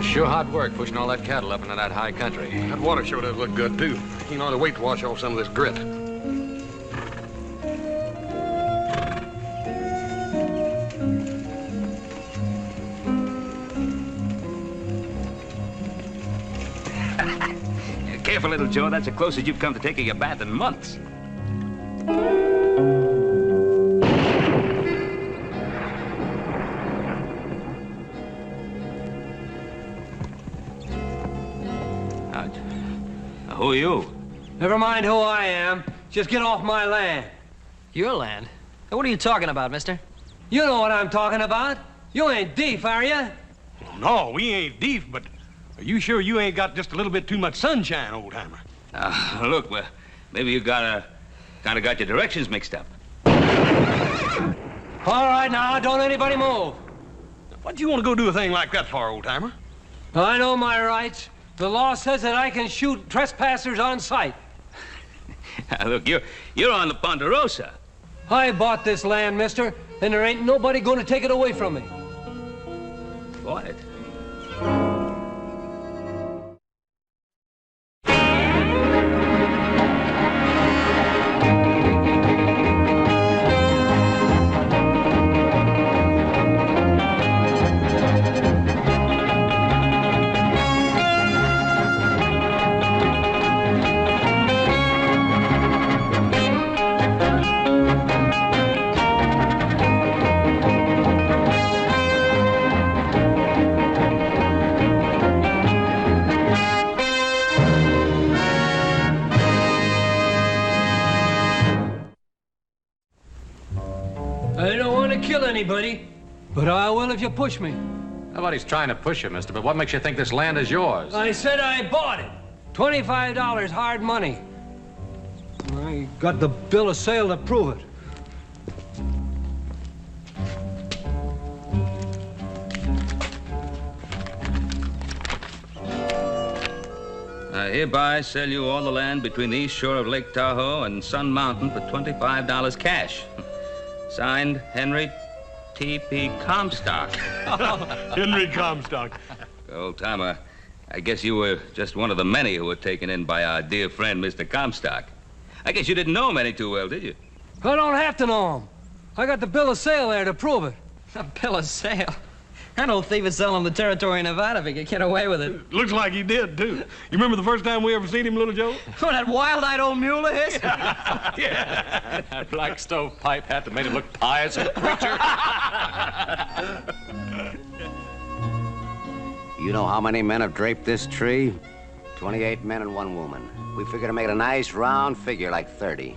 sure hard work pushing all that cattle up into that high country. That water sure does look good, too. You know, to wait to wash off some of this grit. Careful, little Joe. That's the closest you've come to taking a bath in months. Who are you? Never mind who I am. Just get off my land. Your land? What are you talking about, mister? You know what I'm talking about. You ain't deef, are you? No, we ain't deef, but are you sure you ain't got just a little bit too much sunshine, old-timer? Look, well, maybe you kind of got your directions mixed up. All right, now, don't anybody move. What'd you want to go do a thing like that for, old-timer? I know my rights. The law says that I can shoot trespassers on sight. Look, you're on the Ponderosa. I bought this land, mister, and there ain't nobody going to take it away from me. Bought it? I don't want to kill anybody, but I will if you push me. Nobody's trying to push you, mister, but what makes you think this land is yours? I said I bought it. $25 hard money. I got the bill of sale to prove it. I hereby sell you all the land between the east shore of Lake Tahoe and Sun Mountain for $25 cash. Signed, Henrيت T.P. Comstock. Henry Comstock. Old-timer, I guess you were just one of the many who were taken in by our dear friend, Mr. Comstock. I guess you didn't know him any too well, did you? I don't have to know him. I got the bill of sale there to prove it. A bill of sale? I know thief is selling the territory in Nevada if he could get away with it. Looks like he did, too. You remember the first time we ever seen him, little Joe? Oh, that wild-eyed old mule of his? Yeah. That black stove pipe hat that made him look pious as a preacher. You know how many men have draped this tree? 28 men and 1 woman. We figure to make it a nice round figure like 30.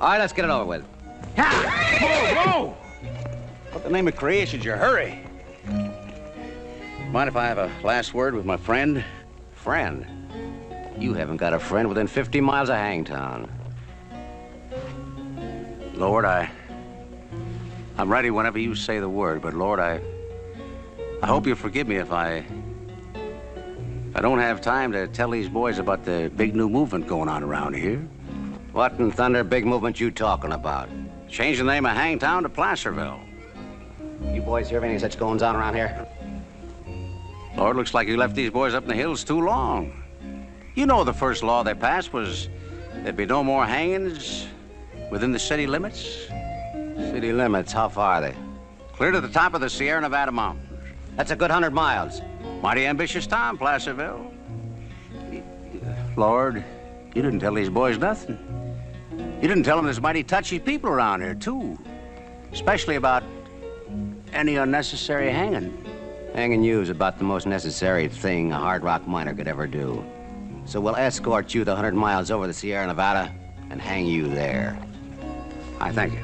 All right, let's get it over with. Whoa, whoa! What the name of creation's your hurry? Mind if I have a last word with my friend? Friend? You haven't got a friend within 50 miles of Hangtown. Lord, I'm ready whenever you say the word, but Lord, I hope you'll forgive me if I don't have time to tell these boys about the big new movement going on around here. What in thunder big movement you talking about? Change the name of Hangtown to Placerville. You boys hear of any such goings on around here? Lord, looks like you left these boys up in the hills too long. You know the first law they passed was there'd be no more hangings within the city limits. City limits, how far are they? Clear to the top of the Sierra Nevada mountains. That's a good 100 miles. Mighty ambitious town, Placerville. Lord, you didn't tell these boys nothing. You didn't tell them there's mighty touchy people around here, too. Especially about any unnecessary hanging. Hanging you is about the most necessary thing a hard rock miner could ever do. So we'll escort you the 100 miles over the Sierra Nevada and hang you there. I thank you.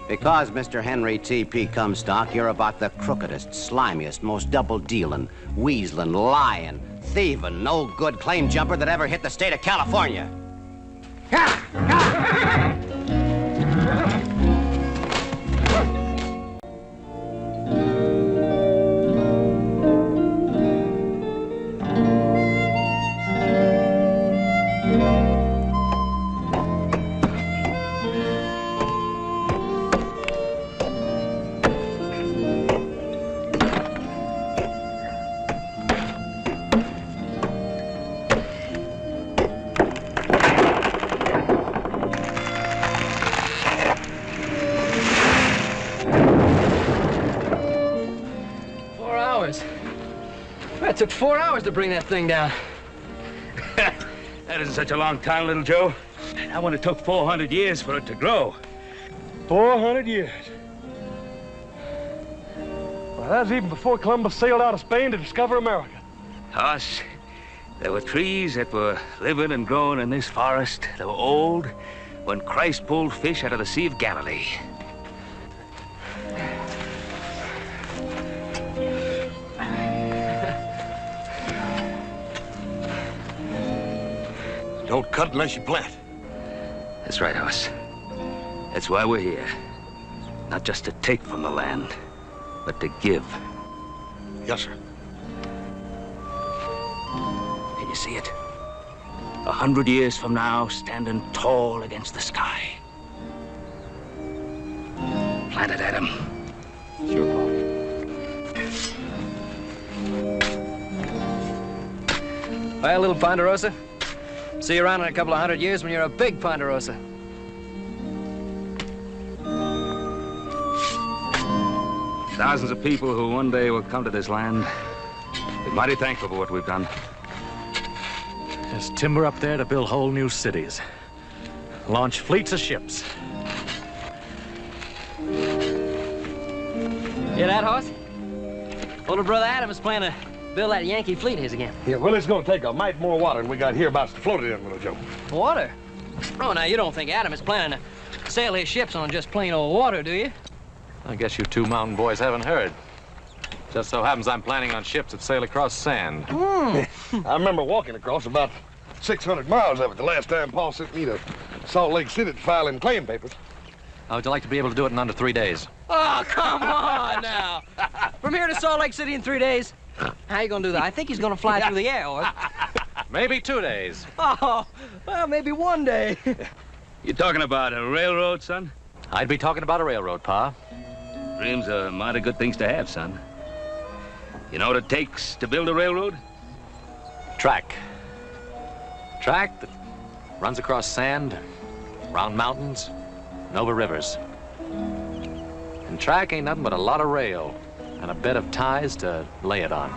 Because, Mr. Henry T.P. Comstock, you're about the crookedest, slimiest, most double-dealing, weaseling, lying, thieving, no-good claim jumper that ever hit the state of California. it took 4 hours to bring that thing down. That isn't such a long time, little Joe. That one, it took 400 years for it to grow. 400 years. Well, that was even before Columbus sailed out of Spain to discover America. Us, there were trees that were living and growing in this forest. They were old when Christ pulled fish out of the Sea of Galilee. Don't cut unless you plant. That's right, Hoss. That's why we're here. Not just to take from the land, but to give. Yes, sir. Can you see it? 100 years from now, standing tall against the sky. Plant it, Adam. Sure, Paul. Well, little Ponderosa, see you around in a couple of 100 years when you're a big Ponderosa. Thousands of people who one day will come to this land. Be mighty thankful for what we've done. There's timber up there to build whole new cities. Launch fleets of ships. Hear that, Hoss? Older brother Adam is planning to build that Yankee fleet of his again. Yeah, well, it's gonna take a mite more water than we got hereabouts to float it in, little Joe. Water? Oh, now, you don't think Adam is planning to sail his ships on just plain old water, do you? I guess you two mountain boys haven't heard. Just so happens I'm planning on ships that sail across sand. I remember walking across about 600 miles of it the last time Paul sent me to Salt Lake City to file in claim papers. How would you like to be able to do it in under 3 days? Oh, come on now. From here to Salt Lake City in 3 days? How you gonna do that? I think he's gonna fly through the air, or... Maybe 2 days. Oh, well, maybe one day. You talking about a railroad, son? I'd be talking about a railroad, Pa. Dreams are mighty good things to have, son. You know what it takes to build a railroad? Track. Track that runs across sand, around mountains, and over rivers. And track ain't nothing but a lot of rail and a bed of ties to lay it on.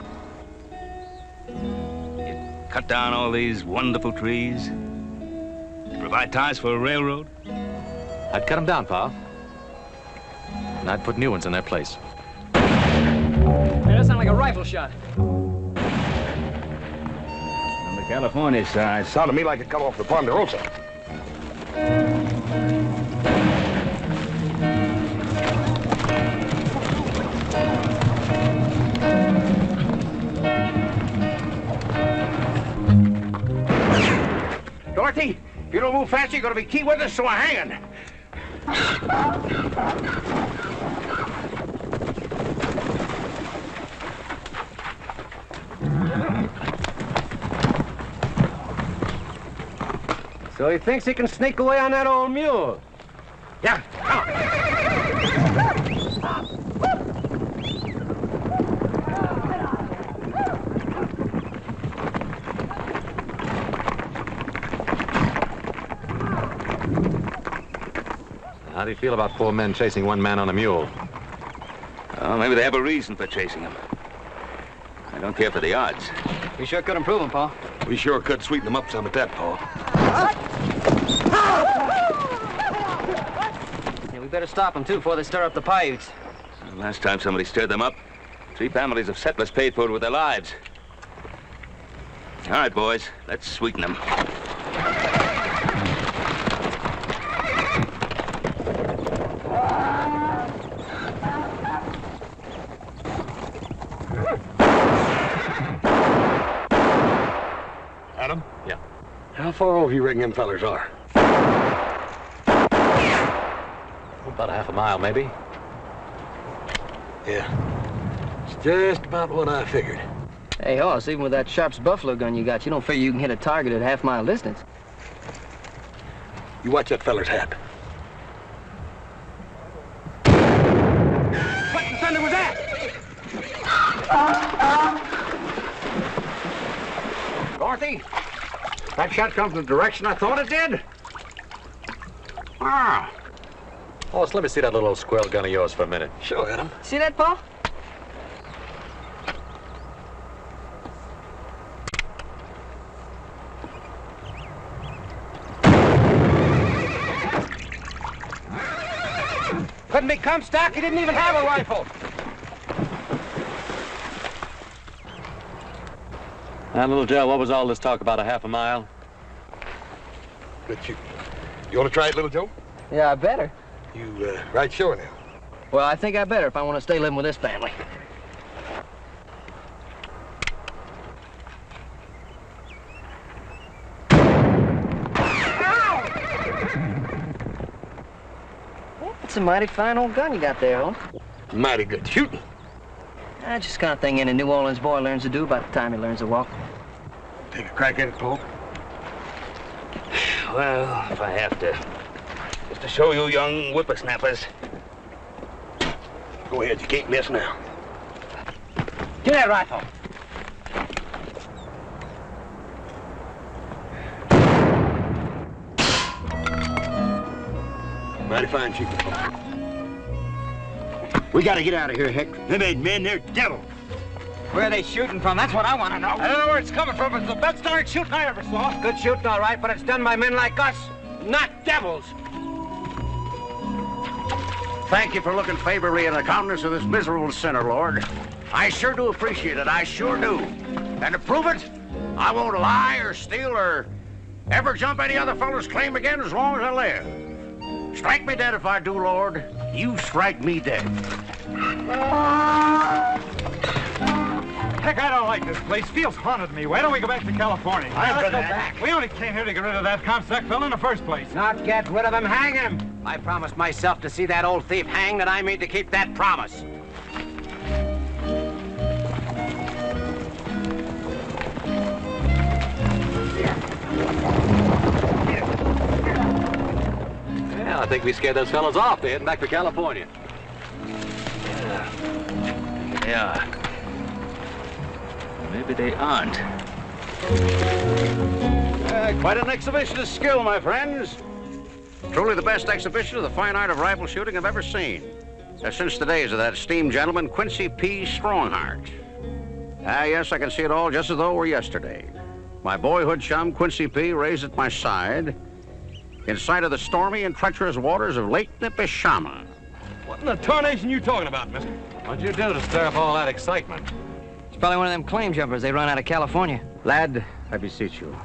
You cut down all these wonderful trees, provide ties for a railroad. I'd cut them down, Pa. And I'd put new ones in their place. Hey, that sounds like a rifle shot. On the California side, Sounded to me like it come off the Ponderosa. Dorothy, if you don't move fast, you're gonna be key witness to a hanging. So he thinks he can sneak away on that old mule? Yeah, come How do you feel about 4 men chasing 1 man on a mule? oh, maybe they have a reason for chasing him. I don't care for the odds. We sure could improve him, Paul. We sure could sweeten them up some at that, Paul. Yeah, we better stop them, too, before they stir up the Paiutes. Last time somebody stirred them up, 3 families of settlers paid for it with their lives. All right, boys, let's sweeten them. Adam? Yeah. How far over you reckon them fellers are? About a half a mile, maybe. Yeah. It's just about what I figured. Hey, Hoss, even with that Sharp's buffalo gun you got, you don't figure you can hit a target at half-mile distance. You watch that feller's hat. What the thunder was that? Dorothy, that shot come from the direction I thought it did? Ah. Oh, so let me see that little old squirrel gun of yours for a minute. Sure, Adam. See that, Paul? me, Comstock. He didn't even have a rifle. Now, little Joe, what was all this talk about a half a mile? But you want to try it, little Joe? Yeah, I better. You right sure now? Well, I think I better if I want to stay living with this family. That's a mighty fine old gun you got there, huh? Mighty good shooting. That's just the kind of thing any New Orleans boy learns to do by the time he learns to walk. Take a crack at it, Paul. Well, if I have to. Just to show you young whippersnappers. Go ahead, you can't miss now. Get that rifle. Mighty fine shooting, Paul. We gotta get out of here, Hector. Them ain't men, they're devils. Where are they shooting from? That's what I want to know. I don't know where it's coming from, but it's the best darn shooting I ever saw. Good shooting, all right, but it's done by men like us, not devils. Thank you for looking favorably in the countenance of this miserable sinner, Lord. I sure do appreciate it. I sure do. And to prove it, I won't lie or steal or ever jump any other fellow's claim again as long as I live. Strike me dead if I do, Lord. You strike me dead. Heck, I don't like this place. Feels haunted to me. Why don't we go back to California? Let's go back. We only came here to get rid of that Comstock fellow in the first place. Not get rid of him, hang him. I promised myself to see that old thief hanged, and I mean to keep that promise. Yeah, I think we scared those fellows off. They're heading back to California. Yeah. Maybe they aren't. Quite an exhibition of skill, my friends. Truly the best exhibition of the fine art of rifle shooting I've ever seen. Since the days of that esteemed gentleman, Quincy P. Strongheart. Ah, yes, I can see it all just as though it were yesterday. My boyhood chum, Quincy P., raised at my side in sight of the stormy and treacherous waters of Lake Nipishama. What in the tarnation you talking about, mister? What'd you do to stir up all that excitement? It's probably one of them claim jumpers they run out of California. Lad, I beseech you,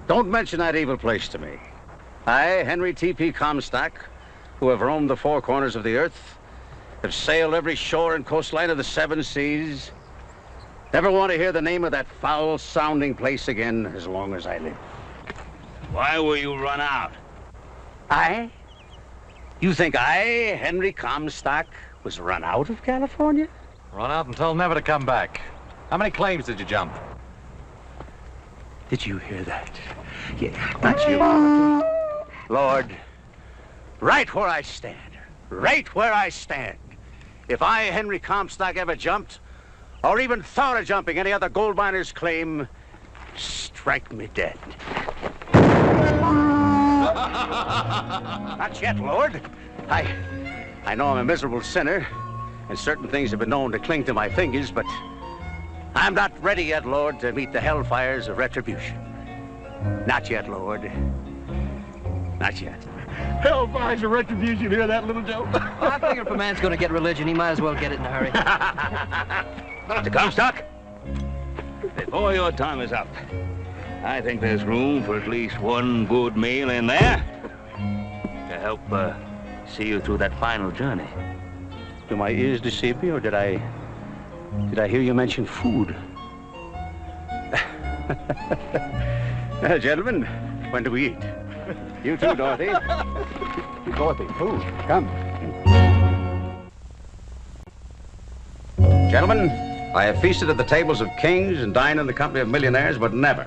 don't mention that evil place to me. I, Henry T.P. Comstock, who have roamed the four corners of the earth, have sailed every shore and coastline of the seven seas, never want to hear the name of that foul-sounding place again as long as I live. Why were you run out? I? You think I, Henry Comstock, was run out of California? Run out and tell them never to come back. How many claims did you jump? Did you hear that? Yeah, not you. Lord, right where I stand, if I, Henry Comstock, ever jumped, or even thought of jumping any other gold miner's claim, strike me dead. Not yet, Lord. I know I'm a miserable sinner, and certain things have been known to cling to my fingers, but I'm not ready yet, Lord, to meet the hellfires of retribution. Not yet, Lord. Not yet. Hellfires of retribution, you hear that, little Joe? Well, I figure if a man's going to get religion, he might as well get it in a hurry. Mr. Comstock, before your time is up, I think there's room for at least one good meal in there to help see you through that final journey. Do my ears deceive me, or did I hear you mention food? Gentlemen, when do we eat? You too, Dorothy. Dorothy, food. Come. Gentlemen, I have feasted at the tables of kings and dined in the company of millionaires, but never,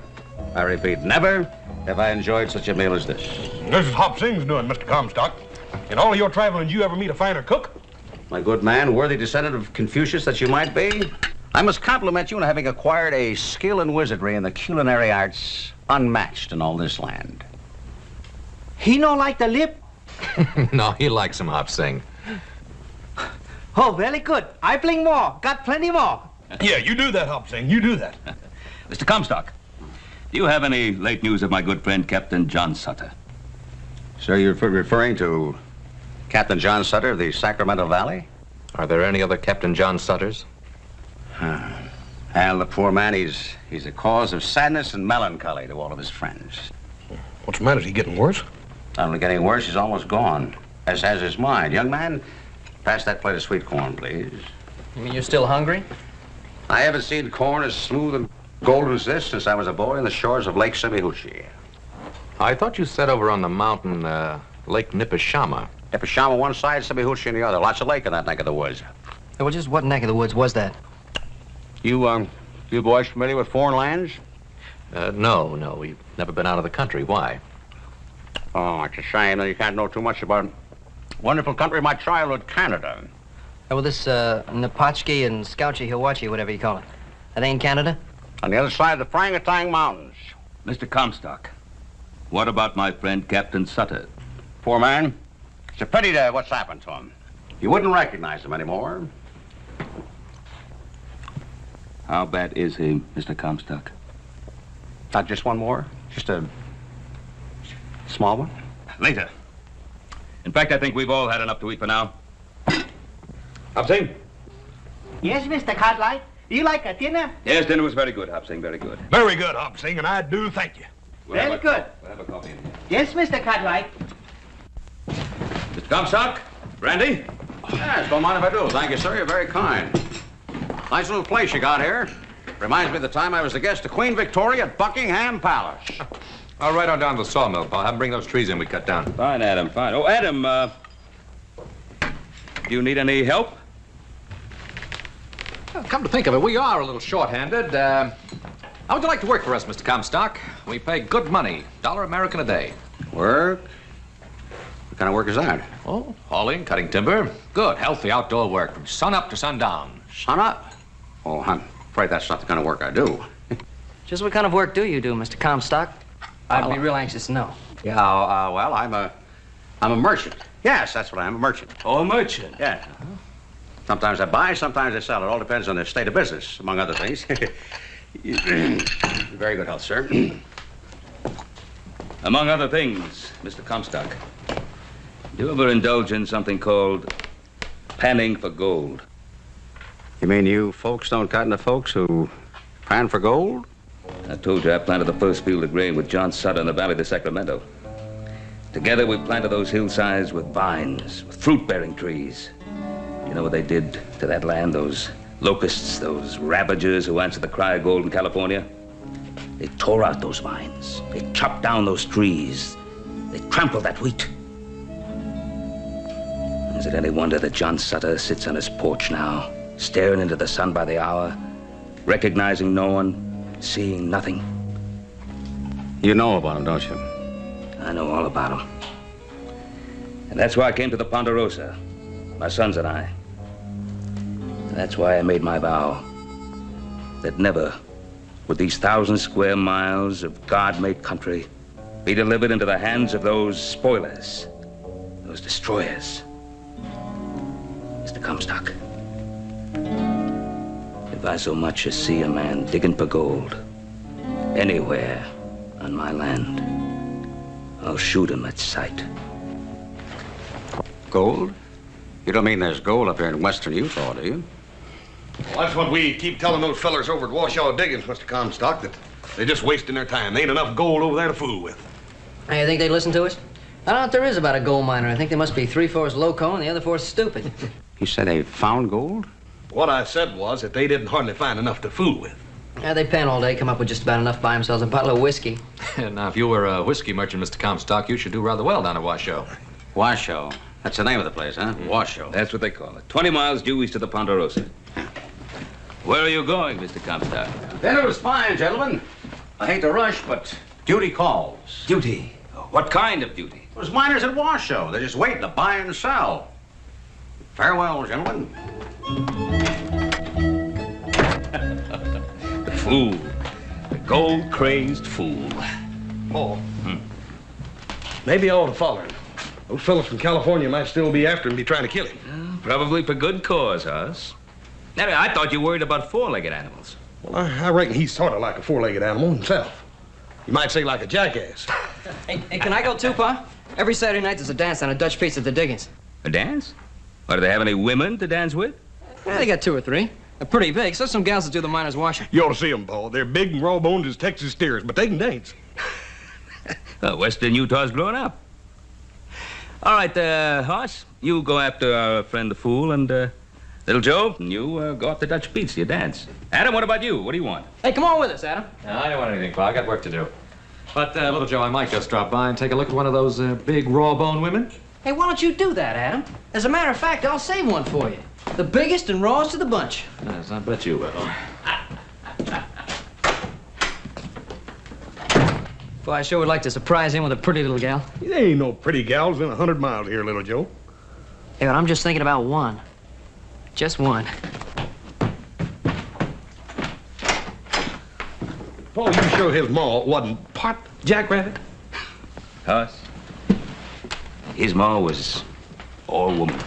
I repeat, never have I enjoyed such a meal as this. This is Hop Sing's doing, Mr. Comstock. In all of your traveling, did you ever meet a finer cook? My good man, worthy descendant of Confucius that you might be, I must compliment you on having acquired a skill in wizardry in the culinary arts unmatched in all this land. He don't like the lip? No, he likes him, Hop Sing. Oh, very good. I bring more. Got plenty more. Yeah, you do that, Hop Sing. You do that. Mr. Comstock, do you have any late news of my good friend, Captain John Sutter? Sir, you're referring to Captain John Sutter of the Sacramento Valley. Are there any other Captain John Sutters? And the poor man, he's a cause of sadness and melancholy to all of his friends. What's the matter? Is he getting worse? Not only getting worse, he's almost gone, as has his mind. Young man, pass that plate of sweet corn, please. You mean you're still hungry? I haven't seen corn as smooth and golden as this since I was a boy on the shores of Lake Semihuchi. I thought you said over on the mountain, Lake Nipishama. Nipishama one side, Semihuchi on the other. Lots of lake in that neck of the woods. Well, just what neck of the woods was that? You boys familiar with foreign lands? No, we've never been out of the country. Why? Oh, it's a shame that you can't know too much about wonderful country of my childhood, Canada. Well, this Napatchki and Skauchi Hiwachi, whatever you call it, that ain't Canada? On the other side of the Frangatang Mountains. Mr. Comstock, what about my friend Captain Sutter? Poor man. It's a pity to what's happened to him. You wouldn't recognize him anymore. How bad is he, Mr. Comstock? Not just one more? Just a small one? Later. In fact, I think we've all had enough to eat for now. Hop-Sing? Yes, Mr. Cartwright. Do you like a dinner? Yes, dinner was very good, Hop-Sing, very good. Very good, Hop-Sing, and I do thank you. Very good. We'll have a coffee in here. Yes, Mr. Cartwright. Mr. Comstock, brandy? Yes, don't mind if I do. Thank you, sir. You're very kind. Nice little place you got here. Reminds me of the time I was the guest of Queen Victoria at Buckingham Palace. I'll ride on down to the sawmill, pal. Have them bring those trees in we cut down. Fine, Adam, fine. Oh, Adam, do you need any help? Well, come to think of it, we are a little short-handed. How would you like to work for us, Mr. Comstock? We pay good money, $1 American a day. Work? What kind of work is that? Oh, hauling, cutting timber. Good, healthy outdoor work from sun up to sundown. Sun up? Oh, I'm afraid that's not the kind of work I do. Just what kind of work do you do, Mr. Comstock? I'd be real anxious to know. Yeah, well, I'm a merchant. Yes, that's what I am, a merchant. Oh, a merchant. Yeah. Sometimes I buy, sometimes I sell. It all depends on the state of business, among other things. Very good health, sir. Among other things, Mr. Comstock, do you ever indulge in something called panning for gold? You mean you folks don't cotton to folks who pan for gold? I told you I planted the first field of grain with John Sutter in the valley of the Sacramento. Together we planted those hillsides with vines, with fruit-bearing trees. You know what they did to that land, those locusts, those ravagers who answered the cry of gold in California? They tore out those vines. They chopped down those trees. They trampled that wheat. Is it any wonder that John Sutter sits on his porch now, staring into the sun by the hour, recognizing no one, seeing nothing? You know about him, don't you? I know all about him. And that's why I came to the Ponderosa, my sons and I. And that's why I made my vow that never would these 1,000 square miles of God-made country be delivered into the hands of those spoilers, those destroyers. Mr. Comstock, if I so much as see a man digging for gold anywhere on my land, I'll shoot him at sight. Gold? You don't mean there's gold up here in western Utah, do you? Well, that's what we keep telling those fellers over at Washoe Diggings, Mr. Comstock, that they're just wasting their time. There ain't enough gold over there to fool with. Hey, you think they'd listen to us? I don't know what there is about a gold miner. I think they must be 3/4 loco and the other 4 stupid. You said they found gold? What I said was that they didn't hardly find enough to fool with. Yeah, they pan all day, come up with just about enough to buy themselves a bottle of whiskey. Now, if you were a whiskey merchant, Mr. Comstock, you should do rather well down at Washoe. Washoe. That's the name of the place, huh? Washoe. That's what they call it. 20 miles due east of the Ponderosa. Where are you going, Mr. Comstock? Dinner was fine, gentlemen. I hate to rush, but duty calls. Duty? What kind of duty? Those miners at Washoe. They're just waiting to buy and sell. Farewell, gentlemen. The fool. The gold-crazed fool. Oh. Maybe I ought to follow him. Those fellas from California might still be after him and be trying to kill him. Probably for good cause, Hoss. Now, I thought you worried about 4-legged animals. Well, I reckon he's sort of like a 4-legged animal himself. You might say like a jackass. Hey, can I go too, Pa? Every Saturday night there's a dance on a Dutch piece at the diggings. A dance? Or do they have any women to dance with? Yeah, they got 2 or 3. They're pretty big. So some gals that do the miners' washing. You ought to see them, Paul. They're big and raw boned as Texas steers, but they can dance. Western Utah's grown up. All right, Hoss, you go after our friend the Fool, and Little Joe, you go up to Dutch Pete's, you dance. Adam, what about you? What do you want? Hey, come on with us, Adam. No, I don't want anything, Pa. I got work to do. But, Little Joe, I might just drop by and take a look at one of those big raw-boned women. Hey, why don't you do that, Adam? As a matter of fact, I'll save one for you. The biggest and rawest of the bunch. Yes, I bet you will. Boy, I sure would like to surprise him with a pretty little gal. There ain't no pretty gals in 100 miles here, Little Joe. Hey, but I'm just thinking about one. Just one. Paul, you sure his ma wasn't part jackrabbit? Hoss, his ma was all woman.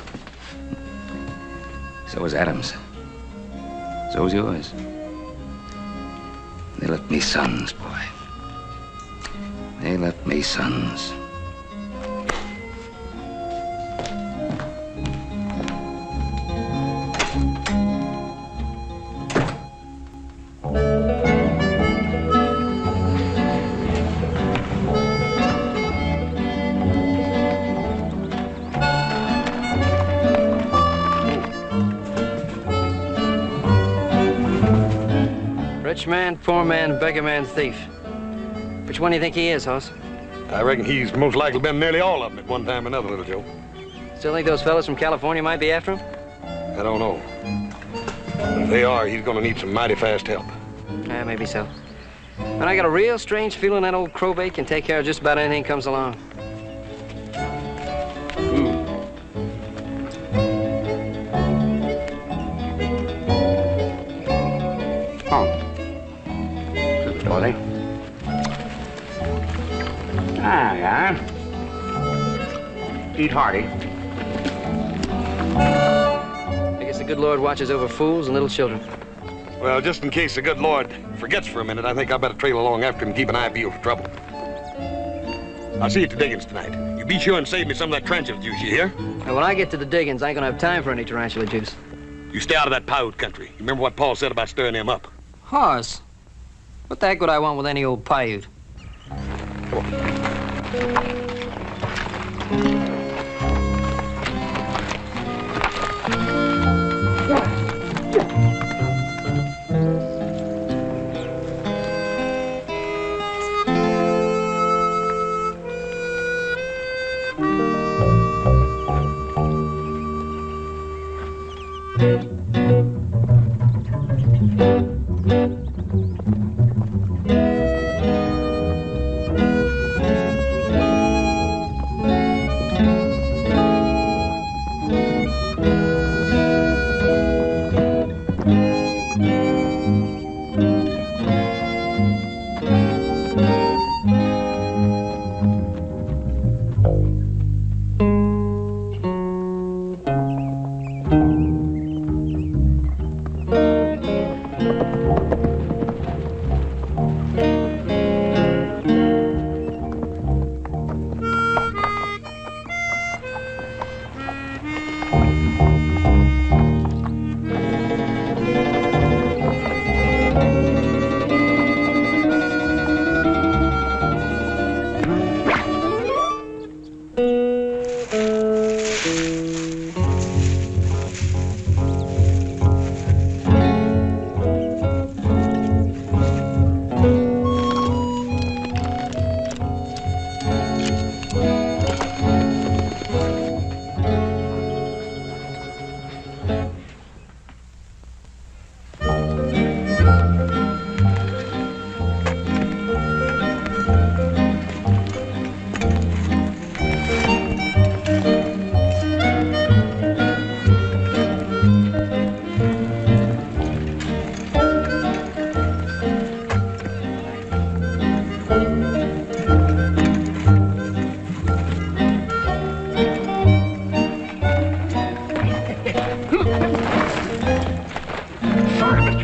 So was Adam's. So was yours. They left me sons, boy. They left me sons. Rich man, poor man, beggar man, thief. Which one do you think he is, Hoss? I reckon he's most likely been nearly all of them at one time or another, Little Joe. Still think those fellas from California might be after him? I don't know. But if they are, he's gonna need some mighty fast help. Yeah, maybe so. And I got a real strange feeling that old crowbait can take care of just about anything comes along. Buddy. Ah, yeah. Eat hearty. I guess the good Lord watches over fools and little children. Well, just in case the good Lord forgets for a minute, I think I better trail along after him and keep an eye peeled for trouble. I'll see you at the diggings tonight. You be sure and save me some of that tarantula juice, you hear? And when I get to the diggings, I ain't gonna have time for any tarantula juice. You stay out of that Paiute country. You remember what Paul said about stirring them up? Hoss, what the heck would I want with any old Paiute?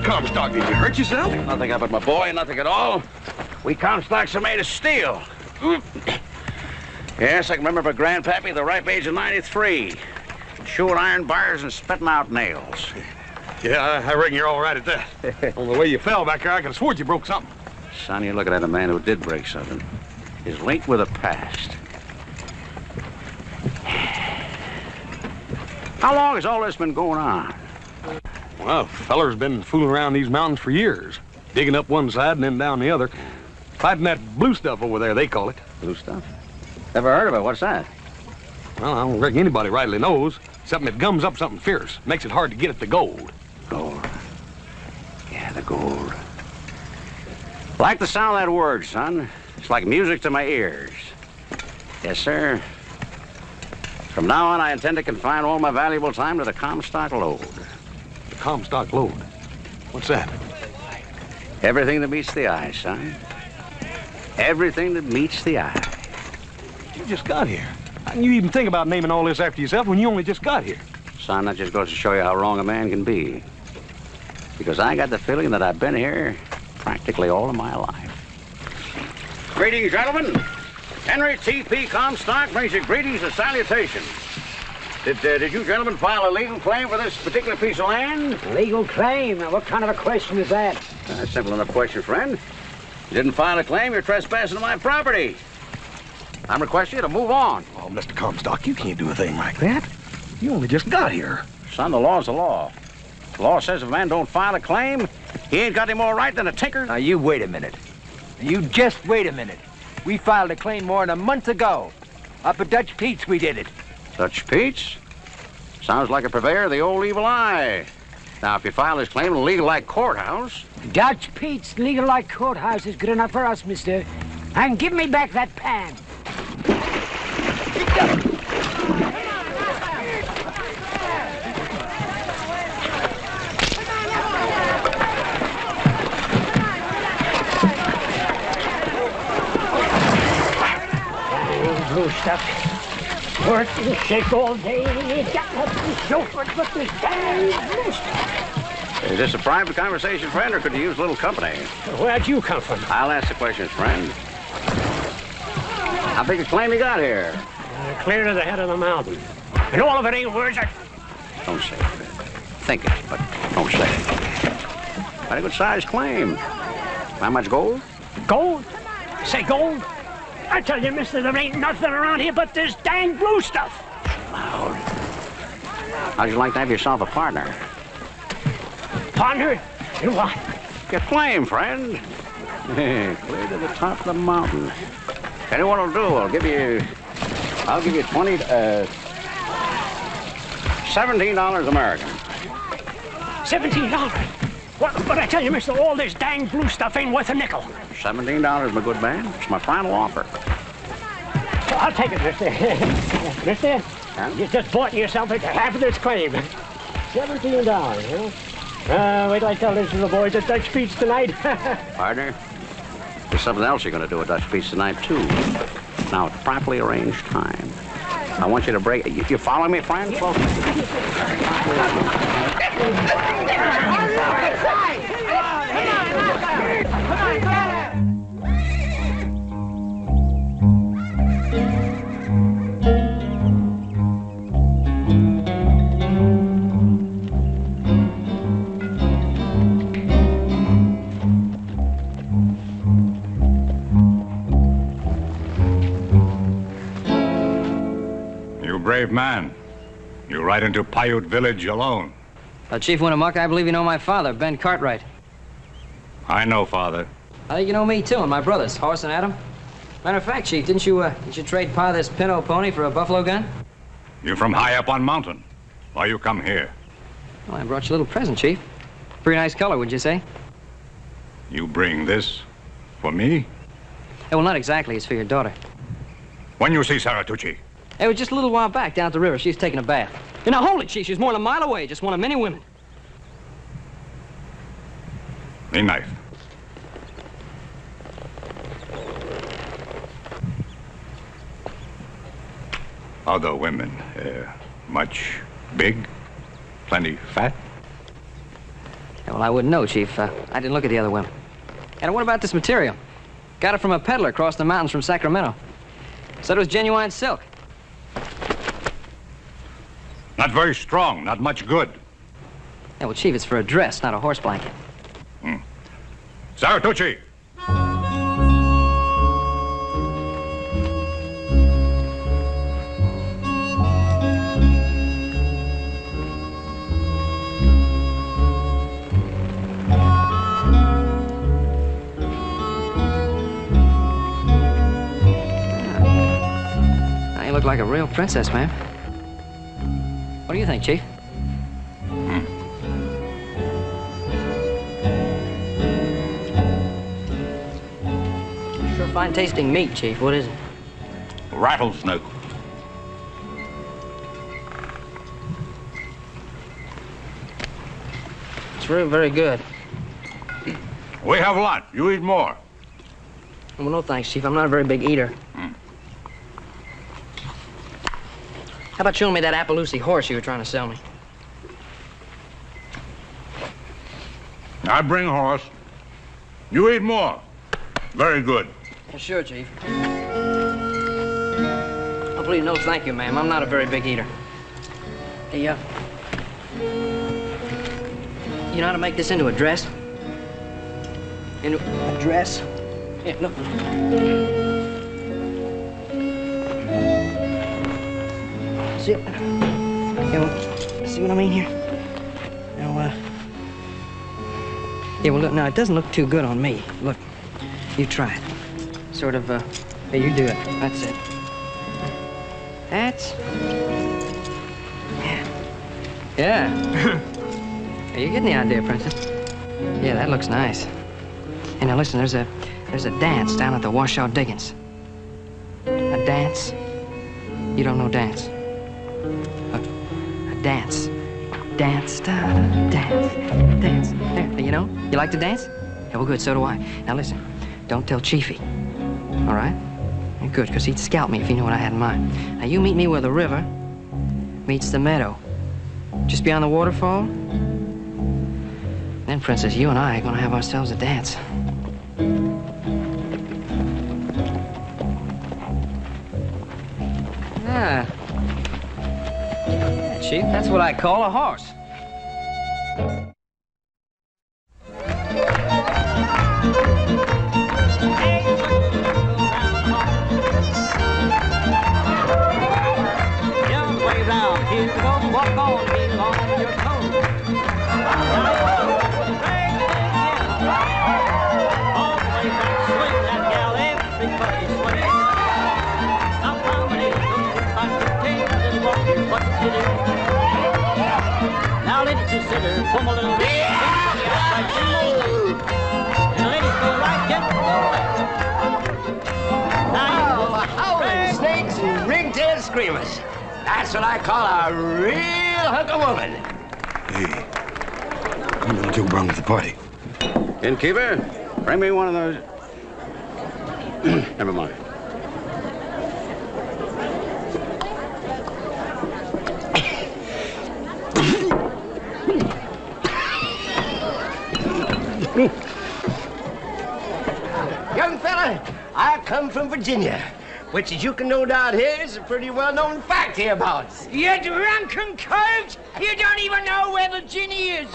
Comstock, did you hurt yourself? Nothing up at my boy, nothing at all. We Comstocks are made of steel. Yes, I can remember my grandpappy at the ripe age of 93. Chewing iron bars and spitting out nails. Yeah, I reckon you're all right at that. On the way you fell back there, I could have sworn you broke something. Son, you're looking at a man who did break something. His link with the past. How long has all this been going on? Well, feller's been fooling around these mountains for years. Digging up one side and then down the other. Fighting that blue stuff over there, they call it. Blue stuff? Never heard of it. What's that? Well, I don't reckon anybody rightly knows. Something that gums up something fierce. Makes it hard to get at the gold. Gold. Yeah, the gold. Like the sound of that word, son. It's like music to my ears. Yes, sir. From now on, I intend to confine all my valuable time to the Comstock lode. The Comstock lode? What's that? Everything that meets the eye, son. Everything that meets the eye. You just got here. How can you even think about naming all this after yourself when you only just got here? Son, that just goes to show you how wrong a man can be. Because I got the feeling that I've been here practically all of my life. Greetings, gentlemen. Henrית T.P. Comstock brings you greetings and salutations. Did you gentlemen file a legal claim for this particular piece of land? Legal claim? Now, what kind of a question is that? Simple enough question, friend. You didn't file a claim, you're trespassing on my property. I'm requesting you to move on. Oh, Mr. Comstock, you can't do a thing like that. You only just got here. Son, the law's the law. The law says if a man don't file a claim, he ain't got any more right than a tinker. Now, you wait a minute. You just wait a minute. We filed a claim more than a month ago. Up at Dutch Pete's, we did it. Dutch Pete's? Sounds like a purveyor of the old evil eye. Now, if you file this claim in a legal-like courthouse... Dutch Pete's legal-like courthouse is good enough for us, mister. And give me back that pan. Blue stuff. Work and shake all day. It's got nothing chauffeur but this damn blue stuff. Is this a private conversation, friend, or could you use a little company? Where'd you come from? I'll ask the questions, friend. How big a claim you got here? Clear to the head of the mountain. And all of it ain't words. Don't say it, friend. Think it, but don't say it. Quite a good-sized claim. How much gold? Gold? Say gold? I tell you, mister, there ain't nothing around here but this dang blue stuff. Loud. How'd you like to have yourself a partner? Partner? In what? Your claim, friend. Clear to the top of the mountain. Tell you what I'll do. I'll give you $17 American. $17? But I tell you, mister, all this dang blue stuff ain't worth a nickel. $17, my good man. It's my final offer. So I'll take it, mister. Mister, you just bought yourself into half of this claim. $17, huh? Wait till I tell this to the boys at Dutch Pete's tonight. Partner, there's something else you're going to do at Dutch Pete's tonight, too. Now, at properly arranged time. I want you to break... You follow me, friend? Brave man. You ride into Paiute village alone. Chief Winnemucca, I believe you know my father, Ben Cartwright. I know, father. I think you know me, too, and my brothers, Horace and Adam. Matter of fact, Chief, didn't you trade Pa this pinto pony for a buffalo gun? You from high up on mountain. Why you come here? Well, I brought you a little present, Chief. Pretty nice color, would you say? You bring this for me? Well, not exactly. It's for your daughter. When you see Saratucci? It was just a little while back down at the river. She was taking a bath. And now, hold it, Chief. She's more than a mile away. Just one of many women. The knife. Other women, much big, plenty fat? Yeah, well, I wouldn't know, Chief. I didn't look at the other women. And what about this material? Got it from a peddler across the mountains from Sacramento. Said it was genuine silk. Not very strong, not much good. Yeah, well, Chief, it's for a dress, not a horse blanket. Saratucci! You look like a real princess, ma'am. What do you think, Chief? Sure fine tasting meat, Chief. What is it? Rattlesnake. It's really very good. We have a lot. You eat more. Well, no thanks, Chief. I'm not a very big eater. How about showing me that Appaloosie horse you were trying to sell me? I bring horse. You eat more. Very good. Well, sure, Chief. Oh, please, no thank you, ma'am. I'm not a very big eater. Hey, you know how to make this into a dress? Into a dress? Yeah, look. See, see what I mean here? Now, yeah, well, look, now, it doesn't look too good on me. Look, you try it. Sort of, hey, you do it. That's it. That's... Yeah. Hey, you getting the idea, Princess? Yeah, that looks nice. Hey, now, listen, there's a dance down at the Washoe Diggings. A dance? You don't know dance? A dance. Dance, dance. There, you know? You like to dance? Yeah, well, good, so do I. Now, listen, don't tell Chiefy, all right? Good, because he'd scalp me if he knew what I had in mind. Now, you meet me where the river meets the meadow. Just beyond the waterfall. Then, Princess, you and I are going to have ourselves a dance. Ah. Yeah, Chief, that's what I call a horse. Walk on me along your toes. All the way back, swing that gal, everybody swing. Now combination, back to tail, and walk your butt to do. Now ladies consider, come a little bit. And ladies go right, gentlemen go left. Now you go howling snakes and ringtail screamers. That's what I call a real hunk of woman. Hey, come on, Joe Brown to the party. Innkeeper, bring me one of those. Never mind. Young fella, I come from Virginia, which, as you can no doubt hear, is a pretty well-known fact hereabouts. You drunken coach! You don't even know where Virginia is!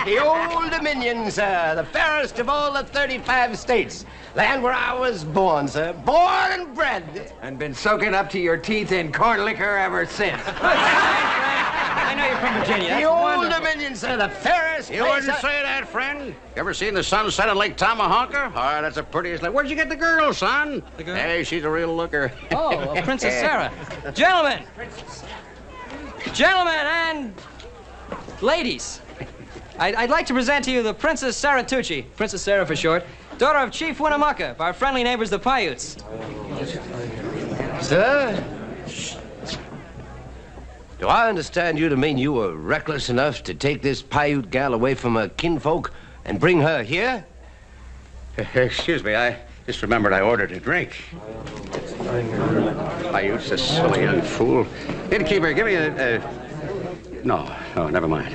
The Old Dominion, sir, the fairest of all the 35 states. Land where I was born, sir, born and bred. And been soaking up to your teeth in corn liquor ever since. I know you're from Virginia. The Old Dominion, sir, the fairest You wouldn't say that, friend. You ever seen the sunset on Lake Tomahawker? Oh, that's the prettiest lake. Where'd you get the girl, son? The girl? Hey, she's a real looker. Oh, Princess Sarah. Gentlemen. Gentlemen and ladies. I'd like to present to you the Princess Saratucci, Princess Sarah for short, daughter of Chief Winnemucca, of our friendly neighbors, the Paiutes. Sir? Do I understand you to mean you were reckless enough to take this Paiute gal away from her kinfolk and bring her here? Excuse me, I just remembered I ordered a drink. Paiute's a silly young fool. Innkeeper, give me a... No, never mind.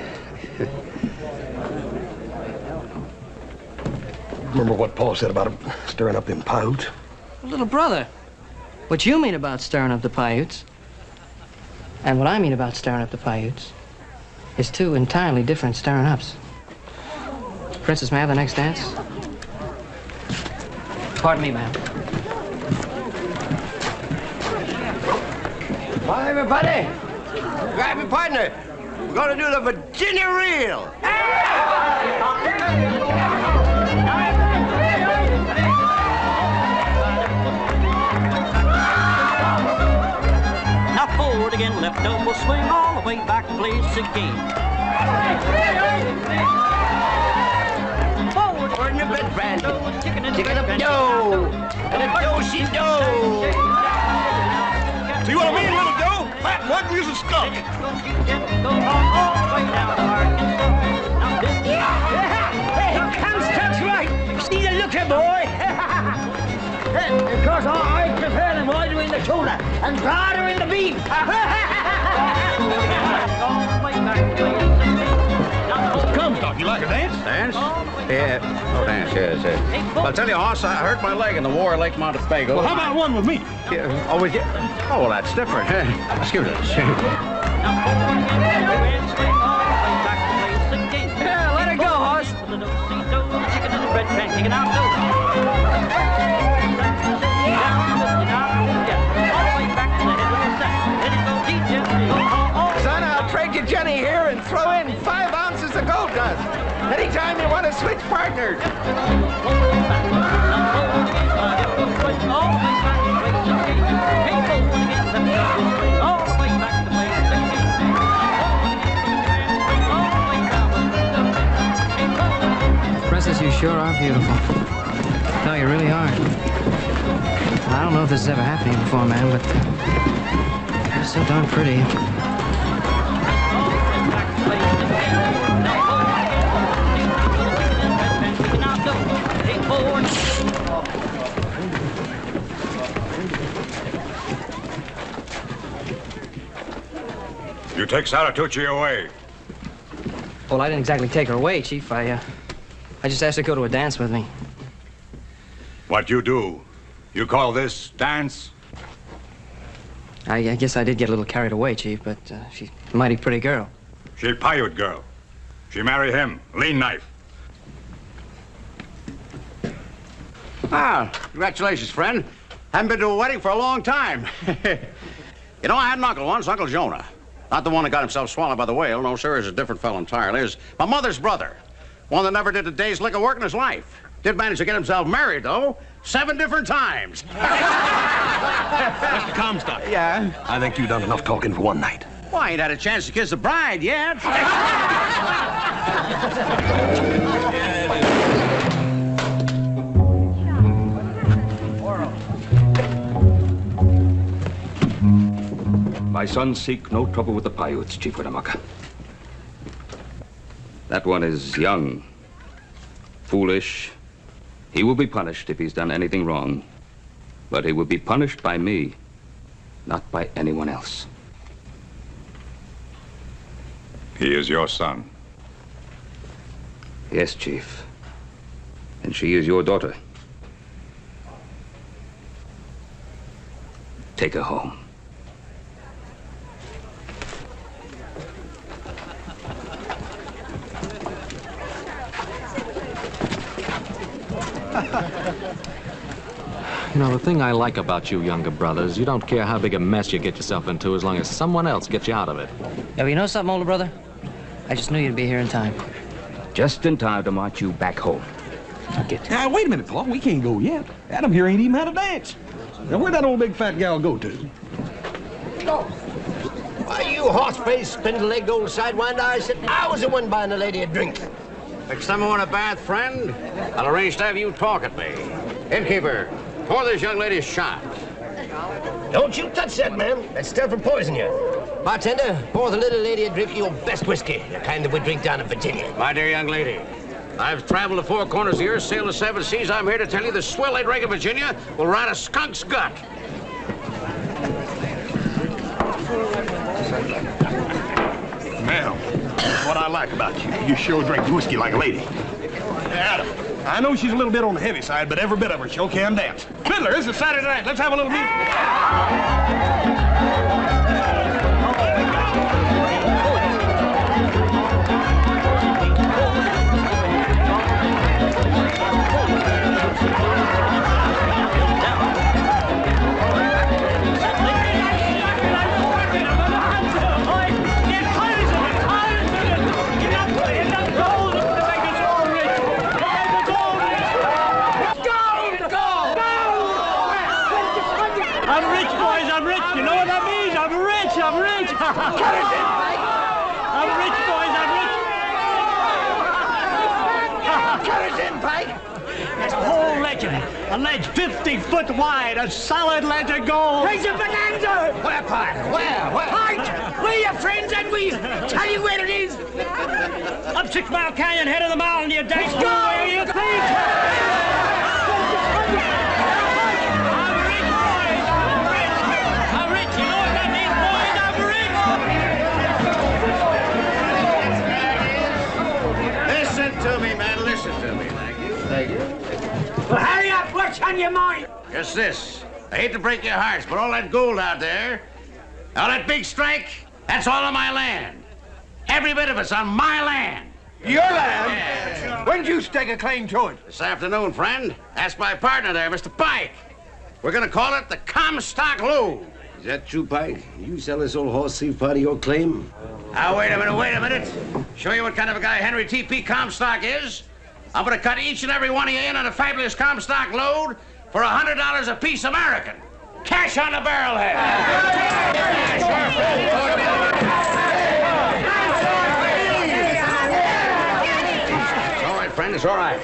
Remember what Paul said about him stirring up them Paiutes? Little brother. What you mean about stirring up the Paiutes, and what I mean about stirring up the Paiutes, is two entirely different stirring ups. Princess, may I have the next dance? Pardon me, ma'am. Hi, everybody. Grab your partner. We're going to do the Virginia Reel. Now forward again, left elbow swing all the way back, place again. Forward, in the bed, friend. Chicken up dough. And a do-she-do. See what I mean, little dough? Fat one is a skunk. Hey, Comstock's right. See the look here, boy. Of course, I prefer them wider in the tuna and broader in the beef. Comstock, you like a dance? Dance? Yeah. Oh, dance, yes, yes. Well, I'll tell you, Hoss, I hurt my leg in the war at Lake Montefego. Well, how about one with me? Yeah, oh, with you? Oh, well, that's different. Excuse me. Yeah, let it go, Hoss. Son, I'll trade you Jenny here and throw in 5 ounces of gold dust. Anytime you want to switch partners. Princess, you sure are beautiful. No, you really are. I don't know if this has ever happened to you before, man, but you're so darn pretty. You take Saratucci away. Well, I didn't exactly take her away, Chief. I just asked her to go to a dance with me. What you do? You call this dance? I guess I did get a little carried away, Chief, but she's a mighty pretty girl. She Paiute girl. She marry him. Lean knife. Ah, congratulations, friend. Haven't been to a wedding for a long time. You know, I had an uncle once, Uncle Jonah. Not the one that got himself swallowed by the whale. No, sir, he's a different fellow entirely. He's my mother's brother. One that never did a day's lick of work in his life. Did manage to get himself married, though. 7 different times. Mr. Comstock. Yeah? I think you've done enough talking for one night. Well, I ain't had a chance to kiss the bride yet. My sons seek no trouble with the Paiutes, Chief Winnemucca. That one is young, foolish. He will be punished if he's done anything wrong. But he will be punished by me, not by anyone else. He is your son. Yes, Chief. And she is your daughter. Take her home. You know, the thing I like about you younger brothers, you don't care how big a mess you get yourself into as long as someone else gets you out of it. Yeah, well, you know something, older brother? I just knew you'd be here in time. Just in time to march you back home. Get. Now, wait a minute, Paul. We can't go yet. Adam here ain't even had a dance. Now, where'd that old big fat gal go to? Oh. Why, you horse-faced, spindle-legged old sidewinder, I said I was the one buying the lady a drink. Next time I want a bath, friend, I'll arrange to have you talk at me. Innkeeper, pour this young lady a shot. Don't you touch that, ma'am. That's stuff will poison you. Bartender, pour the little lady a drink of your best whiskey, the kind that we drink down in Virginia. My dear young lady, I've traveled the 4 corners of the earth, sailed the 7 seas. I'm here to tell you the swill they drink in Virginia will rot a skunk's gut. Ma'am, that's what I like about you. You sure drink whiskey like a lady. Adam, I know she's a little bit on the heavy side, but every bit of her sure can dance. Fiddler, this is Saturday night. Let's have a little music. I'm rich, boys, I'm rich. You know what that means? I'm rich, I'm rich. Cut it in, Pike. I'm rich, boys, I'm rich. Cut it in, Pike. There's a whole ledge of it. A ledge 50 foot wide, a solid ledge of gold. There's a bonanza! Where, Pike? Where? Pike! We're your friends and we tell you where it is. Up 6 Mile Canyon, head of the mountain, you dang fool. Where you think? To me, man. Listen to me. Thank you. Well, hurry up. What's on your mind? Just this. I hate to break your hearts, but all that gold out there, all that big strike, that's all on my land. Every bit of it's on my land. Your land? Yeah. When did you stake a claim to it? This afternoon, friend. Ask my partner there, Mr. Pike. We're gonna call it the Comstock Lode. Is that true, Pike? You sell this old horse thief part of your claim? Now, wait a minute. Show you what kind of a guy Henry T.P. Comstock is. I'm gonna cut each and every one of you in on a fabulous Comstock load for $100 a piece American. Cash on the barrelhead. It's all right, friend, it's all right.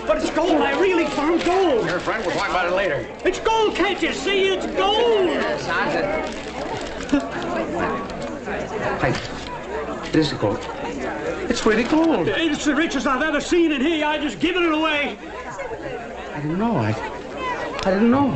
But it's gold. I really found gold. Here, friend, we'll talk about it later. It's gold, can't you see? It's gold. Yes, Pike, this is gold. It's really gold. It's the richest I've ever seen in here. I just given it away. I didn't know. I didn't know.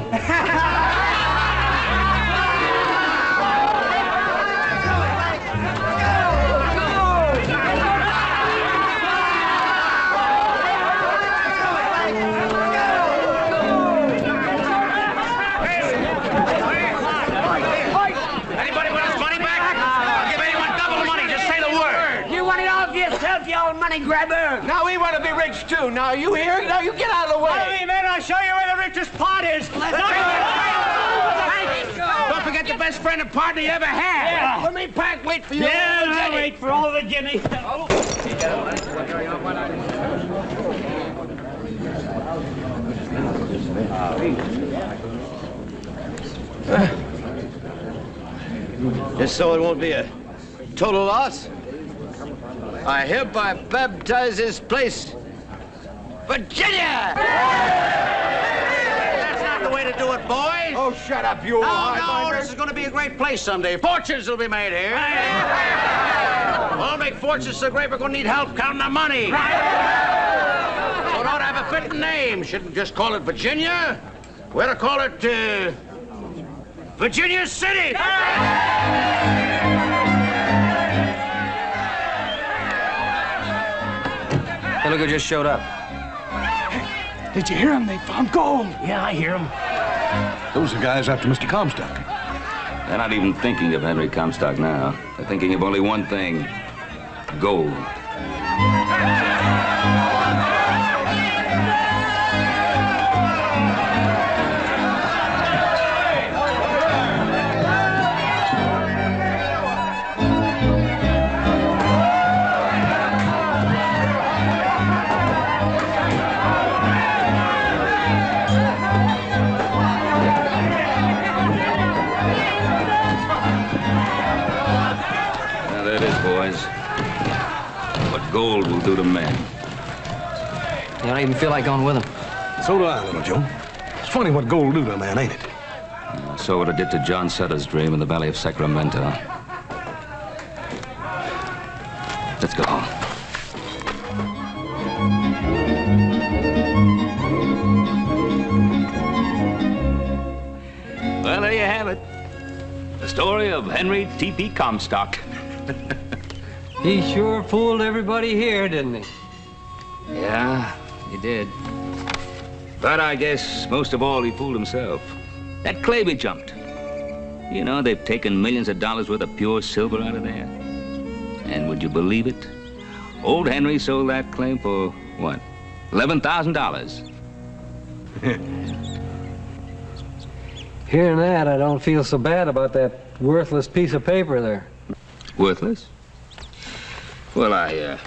Money grabber. Now we want to be rich too. Now you here? Now you get out of the way. Hey, man, I'll show you where the richest pot is. Don't forget the best friend and partner you ever had. Yeah. Let me Pike wait for you. Yeah, I'll wait for all the Jimmy. Just so it won't be a total loss, I hereby baptize this place Virginia! That's not the way to do it, boys. Oh, shut up, you old No, this is going to be a great place someday. Fortunes will be made here. We'll make fortunes so great we're going to need help counting our money. So it ought to have a fitting name. Shouldn't just call it Virginia. We ought to call it, Virginia City. Hey, look who just showed up. Did you hear them? They found gold. Yeah, I hear him. Those are guys after Mr. Comstock. They're not even thinking of Henry Comstock now. They're thinking of only one thing: gold. Gold will do to men. You don't even feel like going with him. So do I, little Joe. It's funny what gold will do to a man, ain't it? I saw what it did to John Sutter's dream in the Valley of Sacramento. Let's go. Well, there you have it. The story of Henry T.P. Comstock. He sure fooled everybody here, didn't he? Yeah, He did. But I guess most of all, he fooled himself. That claim he jumped. You know, they've taken millions of dollars worth of pure silver out of there. And would you believe it? Old Henry sold that claim for, what, $11,000. Hearing that, I don't feel so bad about that worthless piece of paper there. Worthless? Well, I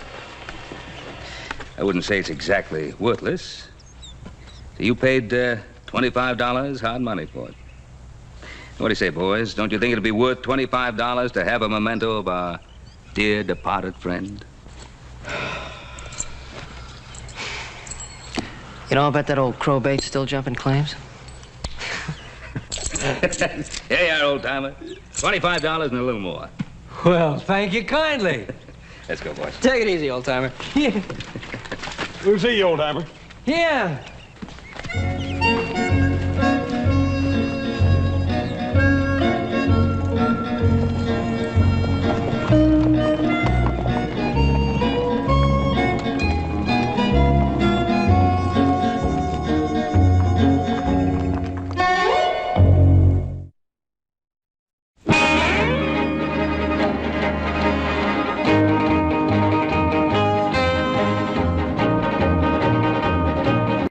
wouldn't say it's exactly worthless. So you paid $25 hard money for it. What do you say, boys? Don't you think it'd be worth $25 to have a memento of our dear departed friend? You know, I bet that old crowbait's still jumping claims. Here you are, old-timer. $25 and a little more. Well, thank you kindly. Let's go, boys. Take it easy, old-timer. We'll see you, old-timer. Yeah.